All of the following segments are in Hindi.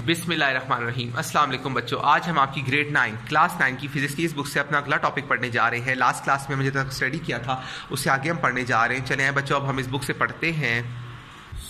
बिस्मिल्लाहिर्रहमानिर्रहीम। अस्सलाम वालेकुम बच्चों, आज हम आपकी ग्रेड 9 क्लास 9 की फिजिक्स की इस बुक से अपना अगला टॉपिक पढ़ने जा रहे हैं। लास्ट क्लास में मुझे तक स्टडी किया था, उससे आगे हम पढ़ने जा रहे हैं। चले हैं बच्चों, अब हम इस बुक से पढ़ते हैं।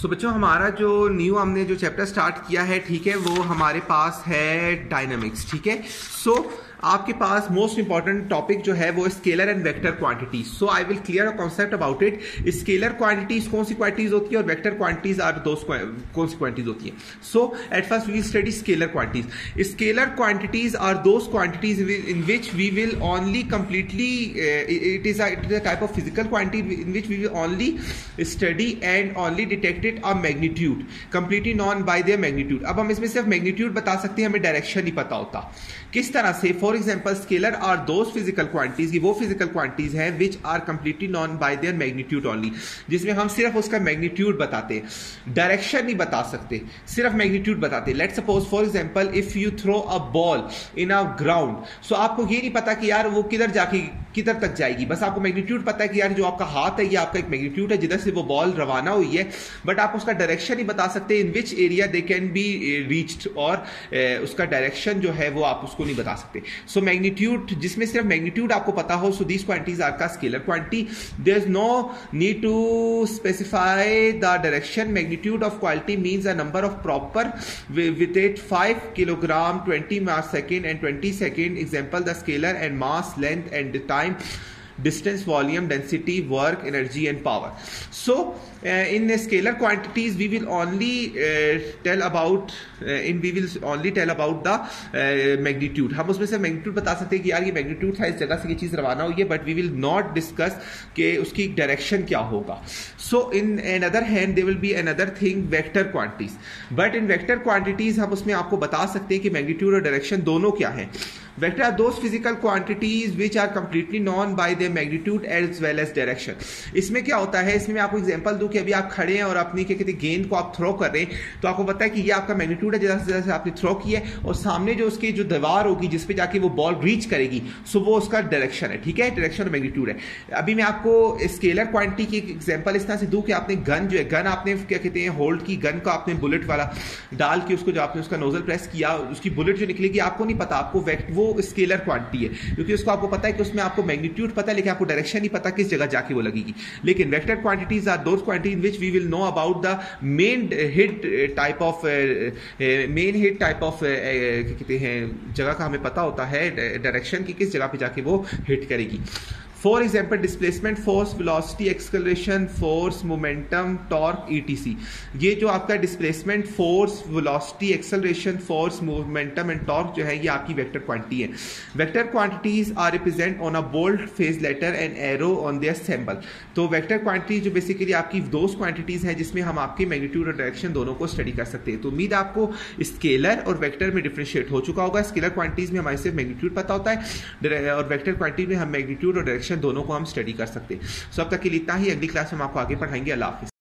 सो बच्चों, हमारा जो न्यू हमने जो चैप्टर स्टार्ट किया है, ठीक है, वो हमारे पास है डायनामिक्स। ठीक है, सो आपके पास मोस्ट इंपॉर्टेंट टॉपिक जो है वो scalar and vector quantities. So I will clear a concept about it. Scalar quantities कौन सी क्वांटिटीज होती है और वेक्टर क्वांटिटीज आर दोस कौन सी क्वांटिटीज होती है। So at first we study scalar quantities. Scalar quantities are those quantities in which we will only completely it is a type of physical quantity in which we will only study and only detected a magnitude completely known by their magnitude। अब हम इसमें सिर्फ मैग्नीट्यूड बता सकते हैं, हमें डायरेक्शन नहीं पता होता। किस तरह से? For example, scalar are those physical quantities, वो फिजिकल क्वांटिटीज हैं which are completely known by their magnitude only, जिसमें हम सिर्फ उसका मैग्नीट्यूड बताते हैं, डायरेक्शन नहीं बता सकते, सिर्फ मैग्नीट्यूड बताते। Let's suppose for example if you throw a ball in a ground, so आपको ये नहीं पता कि यार वो किधर जाके किधर तक जाएगी, बस आपको मैग्नीट्यूड पता है कि यार जो आपका हाथ है ये आपका एक मैग्नीट्यूड है जिधर से वो बॉल रवाना हुई है, बट आप उसका डायरेक्शन नहीं बता सकते in which area they can be reached, और उसका डायरेक्शन जो है वो आप उसको नहीं बता सकते। सो मैग्नीट्यूड, जिसमें सिर्फ मैग्नीट्यूड आपको पता हो, सो दीज क्वांटिटीज आर का scalar quantity. There is no need to specify the direction. Magnitude of quality means a number of proper with it 5 kilogram 20 mass second and 20 second. Example the scalar and mass length and time, distance, volume, density, work, energy and power. So in scalar quantities we will only tell about the magnitude। हम उसमें से मैग्नीट्यूड बता सकते हैं कि यार ये मैग्नीट्यूड था, इस जगह से ये चीज रवाना हुई है, but we will not discuss कि उसकी डायरेक्शन क्या होगा। So in another hand there will be another thing, vector quantities. But in vector quantities हम उसमें आपको बता सकते हैं कि मैग्नीट्यूड और डायरेक्शन दोनों क्या है। Vector are those physical quantities which are completely known by their magnitude as well as direction. इसमें क्या होता है, इसमें मैं आपको एग्जांपल दूं कि अभी आप खड़े हैं और अपनी क्या कहते हैं गेंद को आप थ्रो कर रहे हैं, तो आपको पता है कि ये आपका मैग्नीट्यूड है जैसे आपने थ्रो किया है, और सामने जो उसकी जो दीवार होगी जिस पे जाके वो बॉल रीच करेगी, सो वो उसका डायरेक्शन है। ठीक है, डायरेक्शन और मैग्नीट्यूड है। अभी मैं आपको स्केलर क्वांटिटी की एग्जांपल इस तरह से दूं कि आपने गन जो है, गन आपने क्या कहते हैं होल्ड की, गन को आपने बुलेट वाला डाल के उसको जो आपने उसका नोजल प्रेस किया, उसकी बुलेट जो निकलेगी आपको नहीं पता, आपको वो स्केलर क्वांटिटी है, क्योंकि उसको आपको पता है कि उसमें आपको मैग्नीट्यूड पता है लेकिन आपको डायरेक्शन नहीं पता किस जगह जाके वो लगेगी। लेकिन vector quantities are those quantities in which we will know about the main hit type of कहते हैं जगह का हमें पता होता है, डायरेक्शन की किस जगह पे जाके वो हिट करेगी। For example displacement, force, velocity, acceleration, force, momentum, torque, ETC. ये जो आपका displacement, force, velocity, acceleration, force, momentum and torque जो है ये आपकी वेक्टर क्वांटिटी है। Vector quantities are represent on a bold phase letter and arrow on their symbol. तो वेक्टर क्वांटिटी जो बेसिकली आपकी दोस्त क्वांटिटीज हैं जिसमें हम आपके मैग्नीट्यूड और डायरेक्शन दोनों को स्टडी कर सकते हैं। तो उम्मीद आपको स्केलर और वेक्टर में डिफरेंशिएट हो चुका होगा। स्केलर क्वांटिटीज में हमारे सिर्फ मैग्नीट्यूड पता होता है और वेक्टर क्वांटिटी में हम मैग्नीट्यूड और डायरेक्शन दोनों को हम स्टडी कर सकते हैं। सो अब तक के लिए इतना ही। अगली क्लास में हम आपको आगे पढ़ाएंगे। अल्लाह हाफिज़।